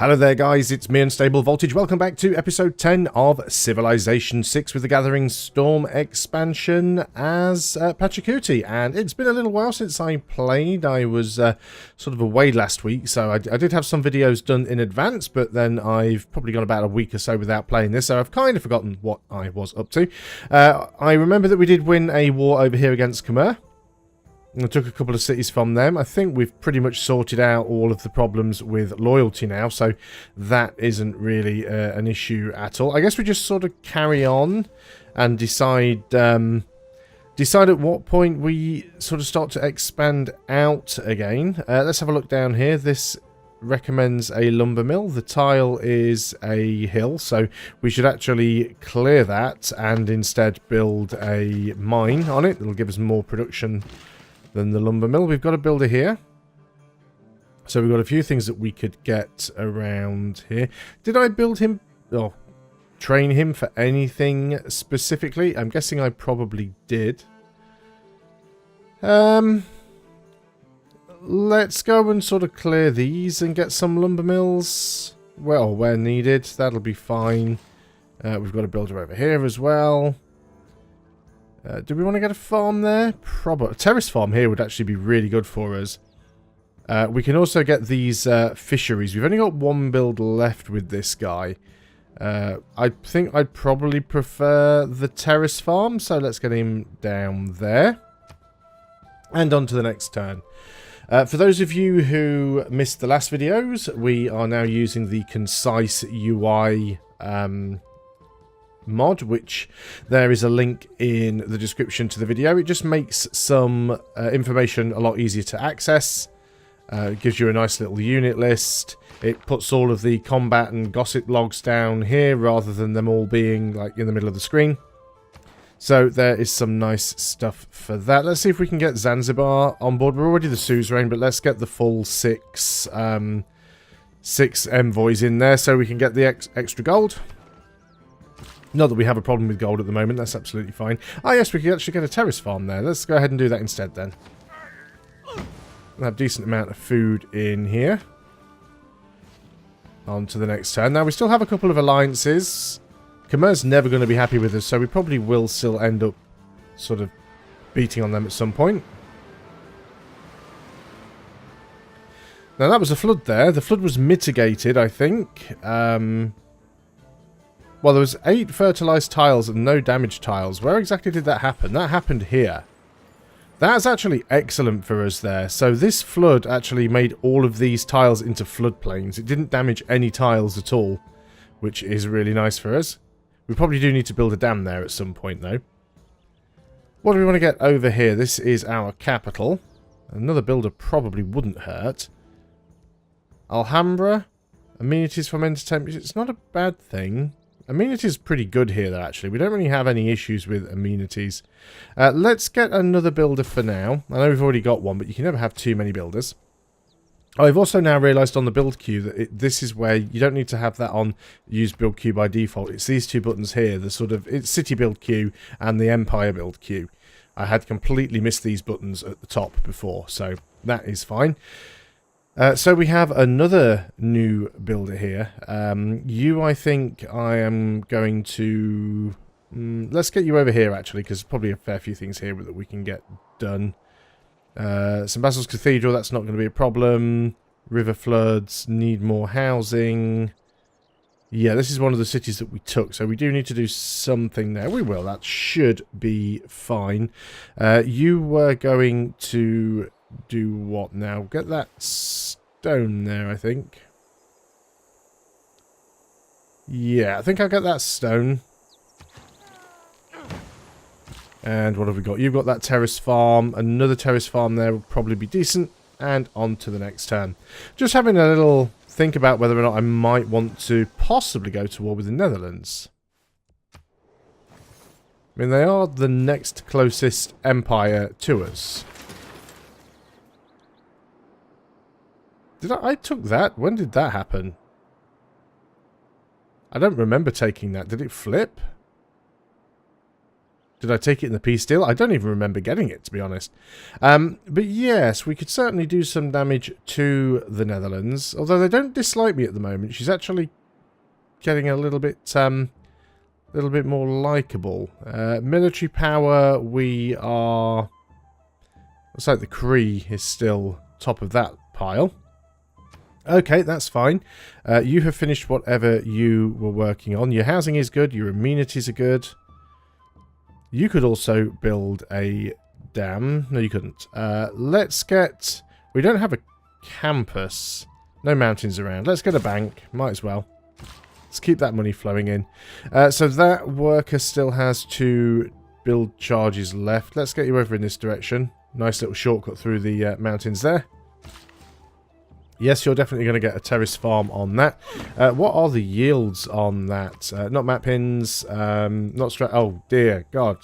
Hello there guys, it's me Unstable Voltage. Welcome back to episode 10 of Civilization 6 with the Gathering Storm expansion as BarraCuda. And it's been a little while since I played. I was sort of away last week, so I did have some videos done in advance, but then I've probably gone about a week or so without playing this, so I've kind of forgotten what I was up to. I remember that we did win a war over here against Corsair. I took a couple of cities from them. I think we've pretty much sorted out all of the problems with loyalty now, so that isn't really an issue at all. I guess we just sort of carry on and decide at what point we sort of start to expand out again. Let's have a look down here. This recommends a lumber mill. The tile is a hill, so we should actually clear that and instead build a mine on it. It'll give us more production than the lumber mill. We've got a builder here, so we've got a few things that we could get around here. Did I build him or train him for anything specifically? I'm guessing I probably did. Let's go and sort of clear these and get some lumber mills, well, where needed. That'll be fine. We've got a builder over here as well. Do we want to get a farm there? Probably. A terrace farm here would actually be really good for us. We can also get these fisheries. We've only got one build left with this guy. I think I'd probably prefer the terrace farm, so let's get him down there. And on to the next turn. For those of you who missed the last videos, we are now using the Concise UI mod, which there is a link in the description to the video. It just makes some information a lot easier to access. It gives you a nice little unit list. It puts all of the combat and gossip logs down here rather than them all being like in the middle of the screen. So there is some nice stuff for that. Let's see if we can get Zanzibar on board. We're already the suzerain, but let's get the full six envoys in there so we can get the extra gold. Not that we have a problem with gold at the moment, that's absolutely fine. Ah yes, we can actually get a terrace farm there. Let's go ahead and do that instead then. We'll have a decent amount of food in here. On to the next turn. Now we still have a couple of alliances. Khmer's never going to be happy with us, so we probably will still end up sort of beating on them at some point. Now that was a flood there. The flood was mitigated, I think. Well, there was 8 fertilized tiles and no damaged tiles. Where exactly did that happen? That happened here. That's actually excellent for us there. So this flood actually made all of these tiles into floodplains. It didn't damage any tiles at all, which is really nice for us. We probably do need to build a dam there at some point, though. What do we want to get over here? This is our capital. Another builder probably wouldn't hurt. Alhambra. Amenities from entertainment. It's not a bad thing. Amenities pretty good here, though, actually. We don't really have any issues with amenities. Let's get another builder for now. I know we've already got one, but you can never have too many builders. I've also now realised on the build queue that this is where you don't need to have that on use build queue by default. It's these two buttons here, the sort of it's city build queue and the empire build queue. I had completely missed these buttons at the top before, so that is fine. So we have another new builder here. You, I think I am going to... let's get you over here, actually, because there's probably a fair few things here that we can get done. St. Basil's Cathedral, that's not going to be a problem. River floods, need more housing. Yeah, this is one of the cities that we took, so we do need to do something there. We will, that should be fine. You were going to... do what now? Get that stone there, I think. Yeah, I think I'll get that stone. And what have we got? You've got that terrace farm. Another terrace farm there will probably be decent. And on to the next turn. Just having a little think about whether or not I might want to possibly go to war with the Netherlands. I mean, they are the next closest empire to us. I took that? When did that happen? I don't remember taking that. Did it flip? Did I take it in the peace deal? I don't even remember getting it, to be honest. But yes, we could certainly do some damage to the Netherlands. Although they don't dislike me at the moment. She's actually getting a little bit more likable. Military power, we are... Looks like the Cree is still top of that pile. Okay, that's fine. You have finished whatever you were working on. Your housing is good. Your amenities are good. You could also build a dam. No, you couldn't. Let's get... We don't have a campus. No mountains around. Let's get a bank. Might as well. Let's keep that money flowing in. So that worker still has 2 build charges left. Let's get you over in this direction. Nice little shortcut through the mountains there. Yes, you're definitely going to get a terrace farm on that. What are the yields on that? Not map pins. Not straight. Oh, dear God.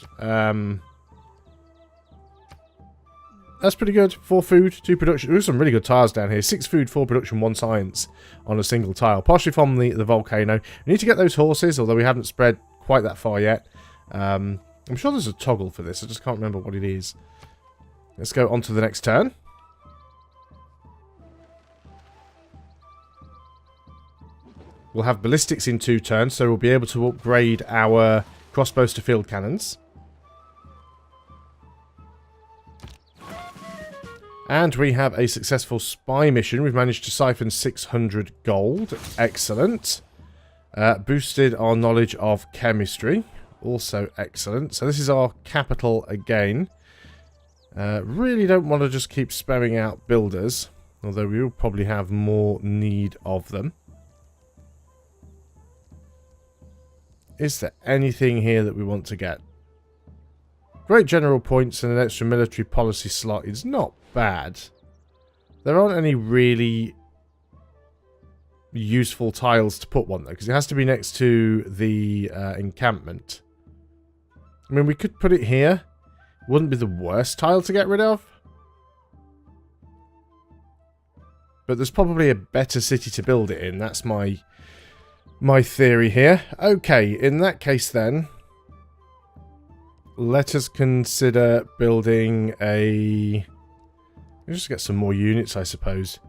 That's pretty good. 4 food, 2 production. There's some really good tiles down here. 6 food, 4 production, 1 science on a single tile. Partially from the volcano. We need to get those horses, although we haven't spread quite that far yet. I'm sure there's a toggle for this. I just can't remember what it is. Let's go on to the next turn. We'll have ballistics in 2 turns, so we'll be able to upgrade our crossbows to field cannons. And we have a successful spy mission. We've managed to siphon 600 gold. Excellent. Boosted our knowledge of chemistry. Also excellent. So this is our capital again. Really don't want to just keep spamming out builders, although we will probably have more need of them. Is there anything here that we want to get? Great general points and an extra military policy slot is not bad. There aren't any really useful tiles to put one though, because it has to be next to the encampment. I mean, we could put it here. Wouldn't be the worst tile to get rid of. But there's probably a better city to build it in. That's my theory here. Okay, in that case then, let us consider building a... Let's just get some more units, I suppose.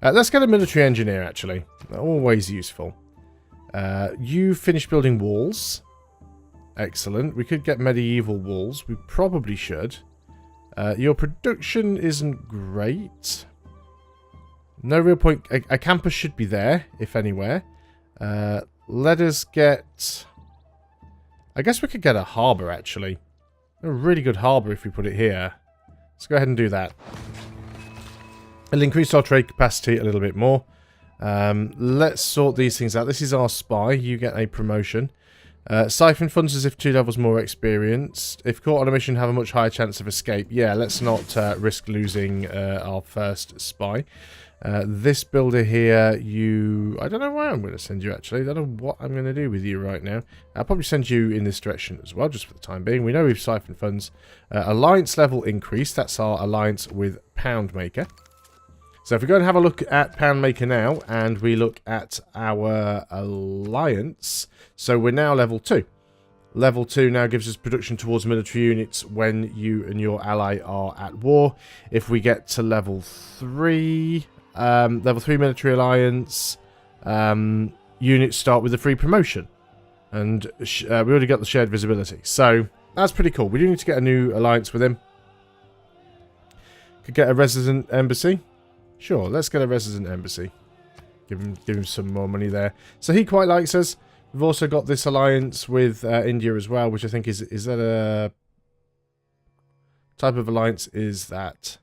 Let's get a military engineer, actually. Always useful. You finished building walls. Excellent. We could get medieval walls. We probably should. Your production isn't great. No real point. A campus should be there, if anywhere. Let us get... I guess we could get a harbour, actually. A really good harbour if we put it here. Let's go ahead and do that. It'll increase our trade capacity a little bit more. Let's sort these things out. This is our spy. You get a promotion. Siphon funds as if 2 levels more experienced. If caught on a mission, have a much higher chance of escape. Yeah, let's not risk losing our first spy. This builder here, you... I don't know where I'm going to send you, actually. I don't know what I'm going to do with you right now. I'll probably send you in this direction as well, just for the time being. We know we've siphoned funds. Alliance level increase. That's our alliance with Poundmaker. So if we go and have a look at Poundmaker now, and we look at our alliance, so we're now level 2. Level 2 now gives us production towards military units when you and your ally are at war. If we get to level 3, level 3 military alliance, units start with a free promotion. And we already got the shared visibility. So that's pretty cool. We do need to get a new alliance with him. Could get a resident embassy. Sure, let's get a resident embassy. Give him some more money there. So he quite likes us. We've also got this alliance with India as well, which I think is that a type of alliance? Is that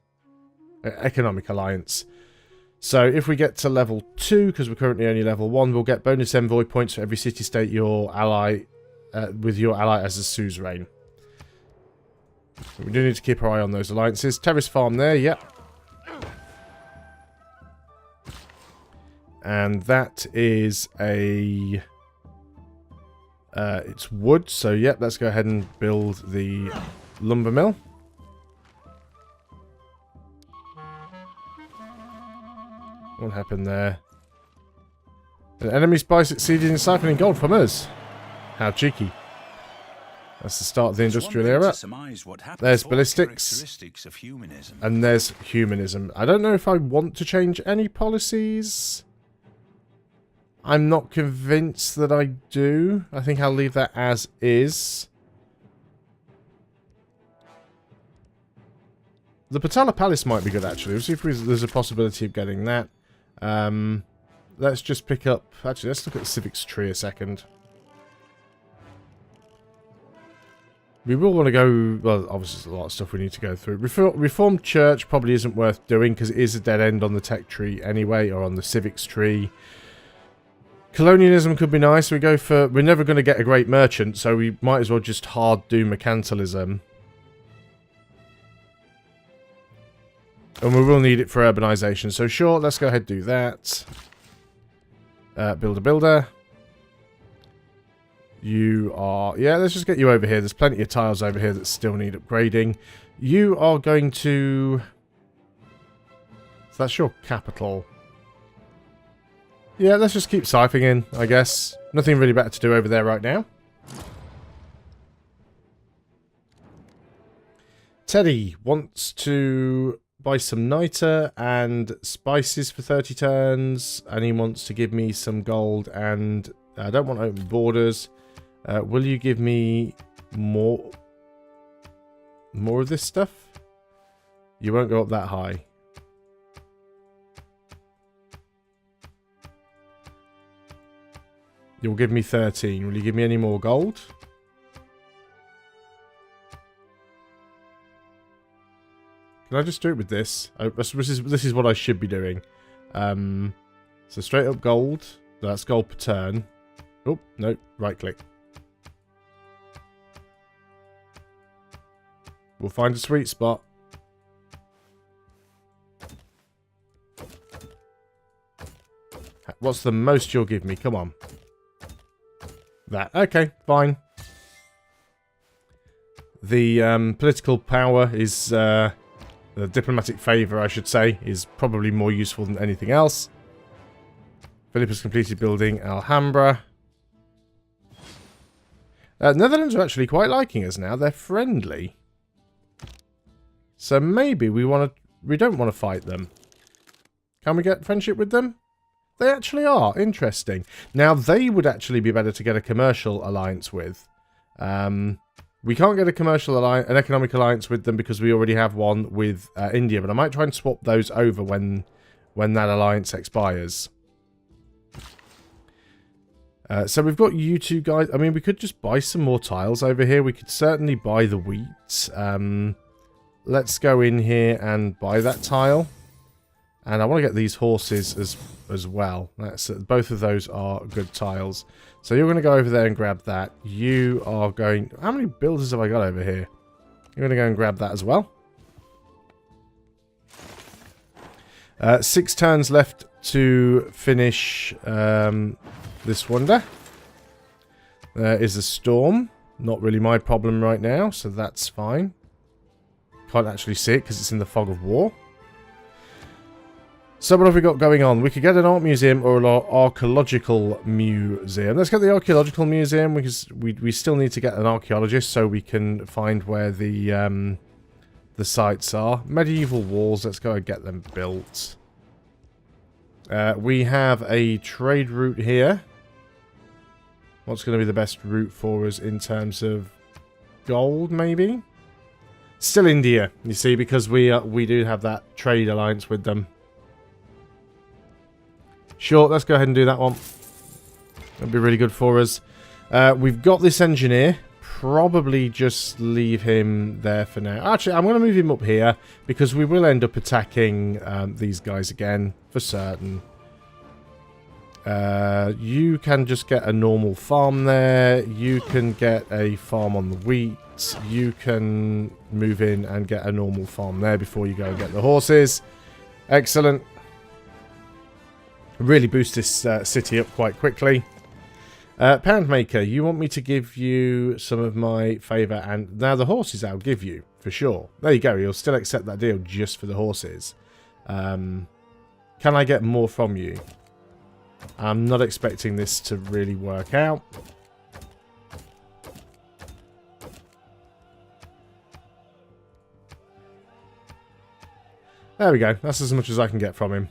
economic alliance? So if we get to level 2, because we're currently only level 1, we'll get bonus envoy points for every city-state your ally with your ally as a suzerain. So we do need to keep our eye on those alliances. Terrace farm there, yep. And that is a... it's wood, so yep, let's go ahead and build the lumber mill. What happened there? An enemy spy succeeded in siphoning gold from us. How cheeky. That's the start of the industrial era. There's ballistics. And there's humanism. I don't know if I want to change any policies. I'm not convinced that I do. I think I'll leave that as is. The Patala Palace might be good, actually. We'll see if there's a possibility of getting that. Let's just pick up... Actually, let's look at the Civics tree a second. We will want to go... Well, obviously there's a lot of stuff we need to go through. Reformed Church probably isn't worth doing because it is a dead end on the tech tree anyway, or on the Civics tree. Colonialism could be nice. We go for... We're never going to get a great merchant, so we might as well just hard do mercantilism. And we will need it for urbanization. So sure, let's go ahead and do that. Builder. You are... Yeah, let's just get you over here. There's plenty of tiles over here that still need upgrading. You are going to... So that's your capital. Yeah, let's just keep siphoning in, I guess. Nothing really better to do over there right now. Teddy wants to buy some niter and spices for 30 turns. And he wants to give me some gold and... I don't want open borders. Will you give me more of this stuff? You won't go up that high. You'll give me 13. Will you give me any more gold? Can I just do it with this? This is what I should be doing. So straight up gold. That's gold per turn. Oh, no. Right click. We'll find a sweet spot. What's the most you'll give me? Come on. That. Okay, fine. The political power is... the diplomatic favour, I should say, is probably more useful than anything else. Philip has completed building Alhambra. Netherlands are actually quite liking us now. They're friendly. So maybe we don't want to fight them. Can we get friendship with them? They actually are. Interesting. Now, they would actually be better to get a commercial alliance with. We can't get a commercial alliance, an economic alliance with them because we already have one with India. But I might try and swap those over when that alliance expires. So we've got you two guys. I mean, we could just buy some more tiles over here. We could certainly buy the wheat. Let's go in here and buy that tile. And I want to get these horses as well. Both of those are good tiles. So you're going to go over there and grab that. You are going... How many builders have I got over here? You're going to go and grab that as well. 6 turns left to finish this wonder. There is a storm. Not really my problem right now, so that's fine. Can't actually see it because it's in the fog of war. So what have we got going on? We could get an art museum or an archaeological museum. Let's get the archaeological museum because we still need to get an archaeologist so we can find where the sites are. Medieval walls, let's go and get them built. We have a trade route here. What's going to be the best route for us in terms of gold, maybe? Still India, you see, because we do have that trade alliance with them. Sure, let's go ahead and do that one. That'd be really good for us. We've got this engineer. Probably just leave him there for now. Actually, I'm going to move him up here because we will end up attacking these guys again for certain. You can just get a normal farm there. You can get a farm on the wheat. You can move in and get a normal farm there before you go and get the horses. Excellent. Really boost this city up quite quickly. Pound Maker, you want me to give you some of my favour, and now the horses I'll give you, for sure. There you go, you'll still accept that deal just for the horses. Can I get more from you? I'm not expecting this to really work out. There we go. That's as much as I can get from him.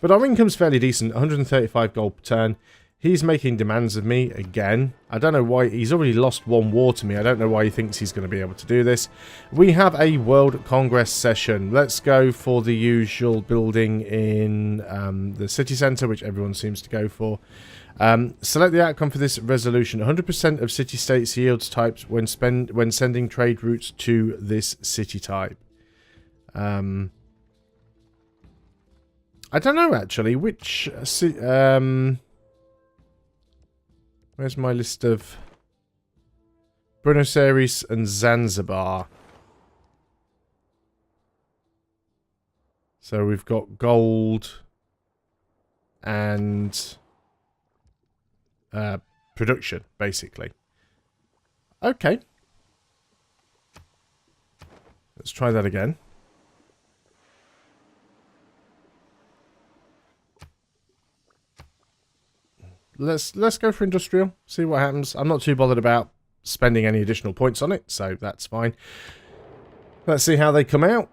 But our income's fairly decent. 135 gold per turn. He's making demands of me again. I don't know why. He's already lost one war to me. I don't know why he thinks he's going to be able to do this. We have a World Congress session. Let's go for the usual building in the city centre, which everyone seems to go for. Select the outcome for this resolution. 100% of city-states yields types when sending trade routes to this city type. I don't know, actually. Which... where's my list of... Buenos Aires and Zanzibar. So we've got gold and production, basically. Okay. Let's try that again. Let's go for industrial, see what happens. I'm not too bothered about spending any additional points on it, so that's fine. Let's see how they come out.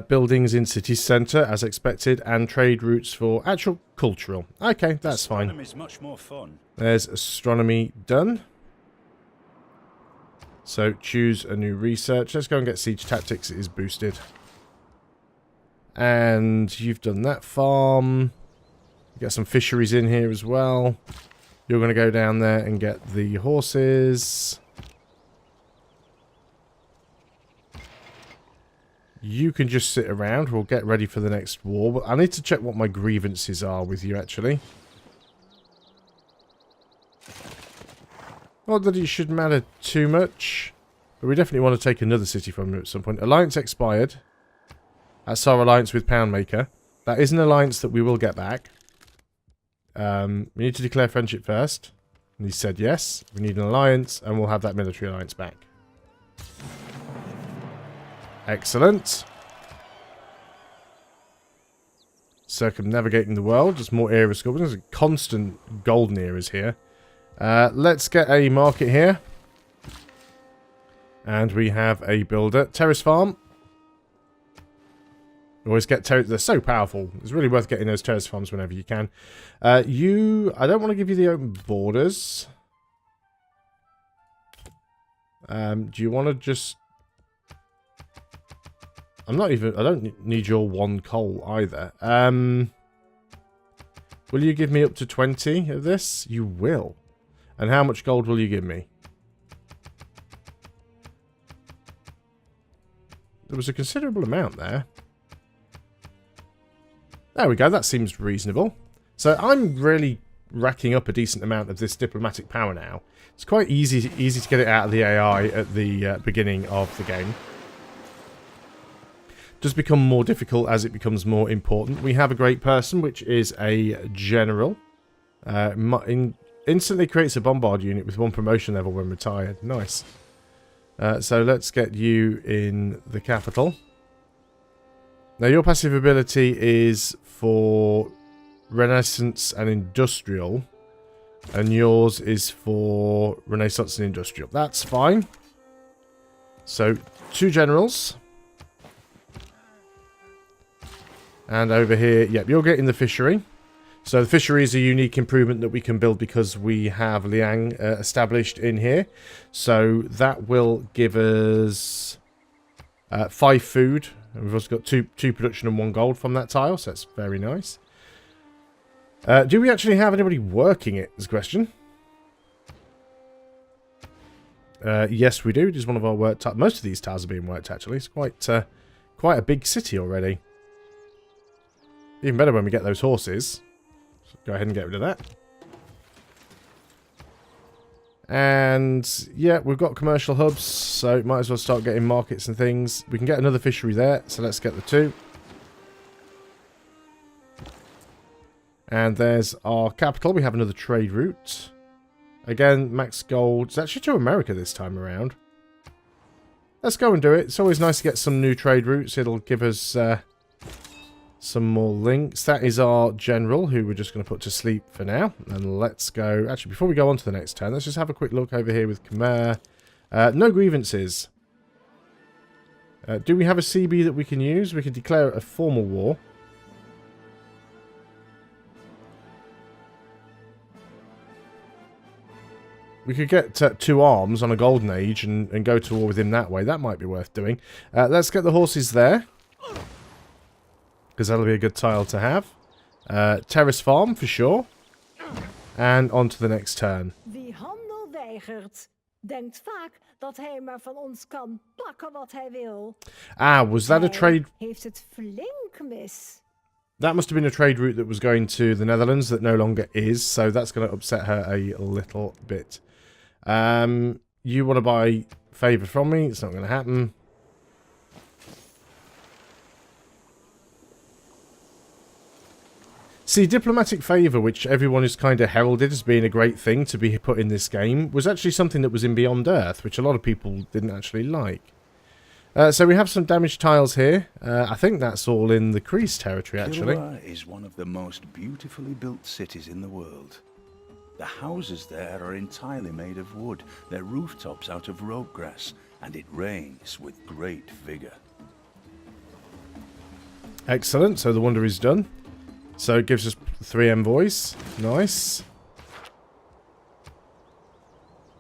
Buildings in city centre, as expected, and trade routes for actual cultural. Okay, that's fine. Astronomy's much more fun. There's astronomy done. So choose a new research. Let's go and get siege tactics. It is boosted. And you've done that farm. Get some fisheries in here as well. You're going to go down there and get the horses. You can just sit around. We'll get ready for the next war. But I need to check what my grievances are with you, actually. Not that it should matter too much. But we definitely want to take another city from you at some point. Alliance expired. That's our alliance with Poundmaker. That is an alliance that we will get back. We need to declare friendship first. And he said yes. We need an alliance, and we'll have that military alliance back. Excellent. Circumnavigating the world. Just more eras. There's a constant golden eras here. Let's get a market here. And we have a builder. Terrace farm. Always get terrace. They're so powerful. It's really worth getting those terrace farms whenever you can. I don't want to give you the open borders. Do you want to just... I don't need your one coal either. Will you give me up to 20 of this? You will. And how much gold will you give me? There was a considerable amount there. There we go, that seems reasonable. So I'm really racking up a decent amount of this diplomatic power now. It's quite easy to get it out of the AI at the beginning of the game. It does become more difficult as it becomes more important. We have a great person, which is a general. Instantly creates a bombard unit with 1 promotion level when retired. Nice. So let's get you in the capital. Now your passive ability is for Renaissance and Industrial. And yours is for Renaissance and Industrial. That's fine. So 2 generals. And over here, yep, you're getting the fishery. So the fishery is a unique improvement that we can build because we have Riing established in here. So that will give us 5 food. And we've also got 2 production and 1 gold from that tile, so that's very nice. Do we actually have anybody working it, is the question. Yes, we do. It is one of our work tiles. Most of these tiles are being worked, actually. It's quite a big city already. Even better when we get those horses. So go ahead and get rid of that. And yeah, we've got commercial hubs, so might as well start getting markets and things. We can get another fishery there, so let's get the 2. And there's our capital. We have another trade route. Again, max gold. It's actually to America this time around. Let's go and do it. It's always nice to get some new trade routes. It'll give us some more links. That is our general, who we're just going to put to sleep for now. And let's go... Actually, before we go on to the next turn, let's just have a quick look over here with Khmer. No grievances. Do we have a CB that we can use? We can declare a formal war. We could get 2 arms on a golden age and go to war with him that way. That might be worth doing. Let's get the horses there, because that'll be a good tile to have. Terrace farm for sure. And on to the next turn. Wie handel weigert, denkt vaak dat hij maar van ons kan pakken wat hij wil. Ah, was that a trade? Heeft het flink mis. That must have been a trade route that was going to the Netherlands that no longer is, so that's going to upset her a little bit. You want to buy favour from me? It's not going to happen. See, diplomatic favour, which everyone is kind of heralded as being a great thing to be put in this game, was actually something that was in Beyond Earth, which a lot of people didn't actually like. So we have some damaged tiles here. I think that's all in the Crease territory, actually. Kilwa is one of the most beautifully built cities in the world. The houses there are entirely made of wood, their rooftops out of rope grass, and it rains with great vigour. Excellent, so the wonder is done. So it gives us 3 envoys. Nice.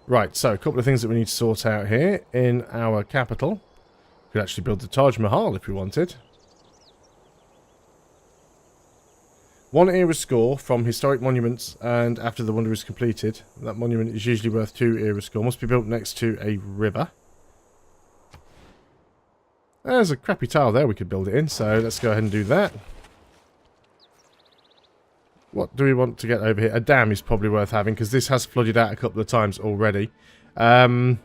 Right, so a couple of things that we need to sort out here in our capital. We could actually build the Taj Mahal if we wanted. 1 era score from historic monuments, and after the wonder is completed, that monument is usually worth 2 era score. Must be built next to a river. There's a crappy tile there we could build it in, so let's go ahead and do that. What do we want to get over here? A dam is probably worth having, because this has flooded out a couple of times already. Dams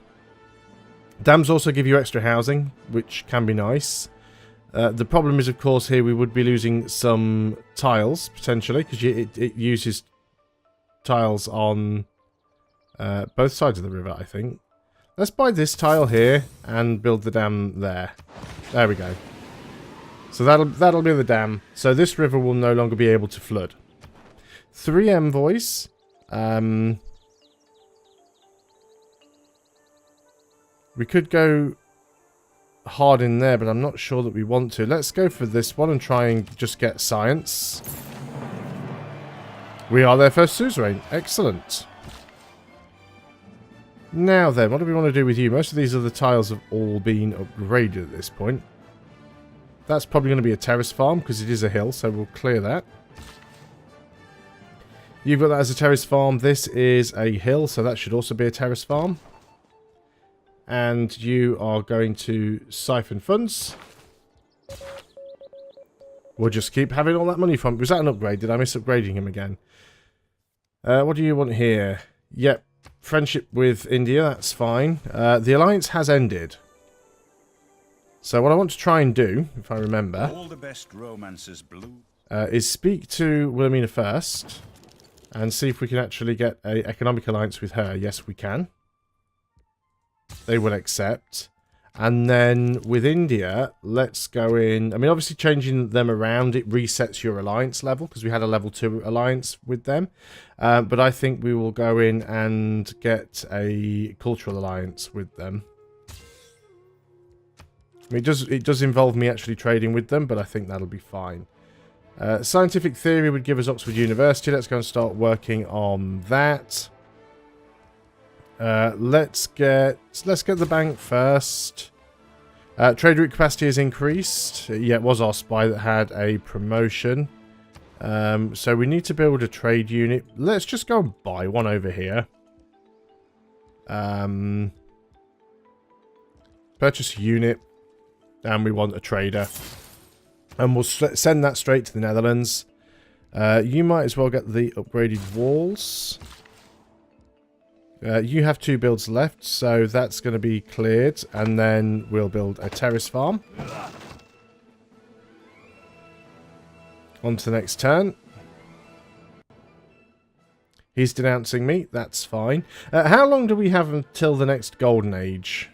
also give you extra housing, which can be nice. The problem is, of course, here we would be losing some tiles, potentially, because it uses tiles on both sides of the river, I think. Let's buy this tile here and build the dam there. There we go. So that'll be the dam. So this river will no longer be able to flood. 3 envoys. We could go hard in there, but I'm not sure that we want to. Let's go for this one and try and just get science. We are their first suzerain. Excellent. Now then, what do we want to do with you? Most of these other tiles have all been upgraded at this point. That's probably going to be a terrace farm because it is a hill, so we'll clear that. You've got that as a terrace farm. This is a hill, so that should also be a terrace farm. And you are going to siphon funds. We'll just keep having all that money from... Was that an upgrade? Did I miss upgrading him again? What do you want here? Yep. Friendship with India, that's fine. The alliance has ended. So what I want to try and do, if I remember... All the best romances blue. Is speak to Wilhelmina first. And see if we can actually get an economic alliance with her. Yes, we can. They will accept. And then with India, let's go in. I mean, obviously changing them around, it resets your alliance level because we had a level 2 alliance with them. But I think we will go in and get a cultural alliance with them. I mean, it does involve me actually trading with them, but I think that'll be fine. Scientific theory would give us Oxford University. Let's go and start working on that. Let's get the bank first. Trade route capacity is increased. Yeah, it was our spy that had a promotion. So we need to build a trade unit. Let's just go and buy one over here. Purchase a unit. And we want a trader. And we'll send that straight to the Netherlands. You might as well get the upgraded walls. You have 2 builds left, so that's going to be cleared. And then we'll build a terrace farm. On to the next turn. He's denouncing me. That's fine. How long do we have until the next golden age?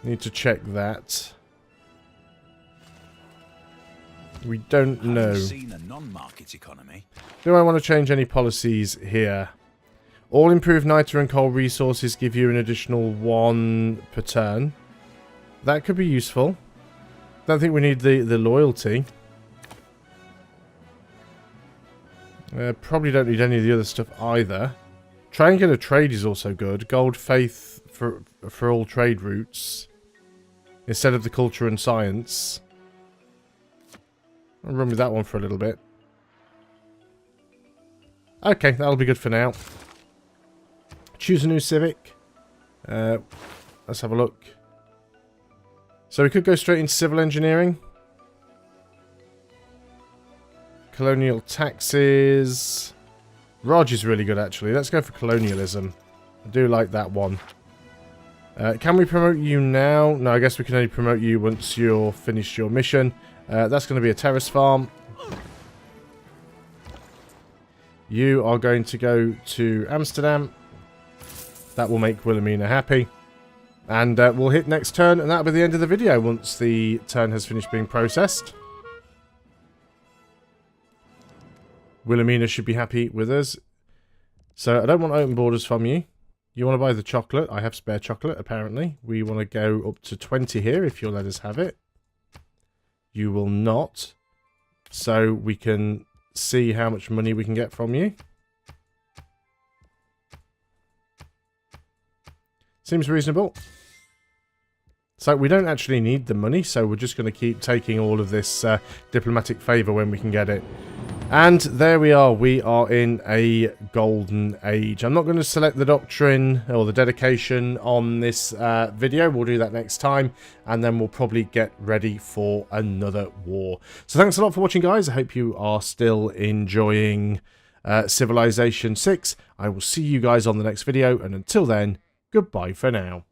Need to check that. We don't know. Seen a non-market economy. Do I want to change any policies here? All improved niter and coal resources give you an additional 1 per turn. That could be useful. Don't think we need the loyalty. Probably don't need any of the other stuff either. Triangular trade is also good. Gold faith for all trade routes. Instead of the culture and science. I'll run with that one for a little bit. Okay, that'll be good for now. Choose a new civic. Let's have a look. So we could go straight into civil engineering. Colonial taxes. Raj is really good, actually. Let's go for colonialism. I do like that one. Can we promote you now? No, I guess we can only promote you once you're finished your mission. That's going to be a terrace farm. You are going to go to Amsterdam. That will make Wilhelmina happy. And we'll hit next turn, and that'll be the end of the video once the turn has finished being processed. Wilhelmina should be happy with us. So I don't want open borders from you. You want to buy the chocolate. I have spare chocolate, apparently. We want to go up to 20 here, if you'll let us have it. You will not. So we can see how much money we can get from you. Seems reasonable. So we don't actually need the money, so we're just going to keep taking all of this diplomatic favour when we can get it. And there we are. We are in a golden age. I'm not going to select the doctrine or the dedication on this video. We'll do that next time. And then we'll probably get ready for another war. So thanks a lot for watching, guys. I hope you are still enjoying Civilization 6. I will see you guys on the next video. And until then, goodbye for now.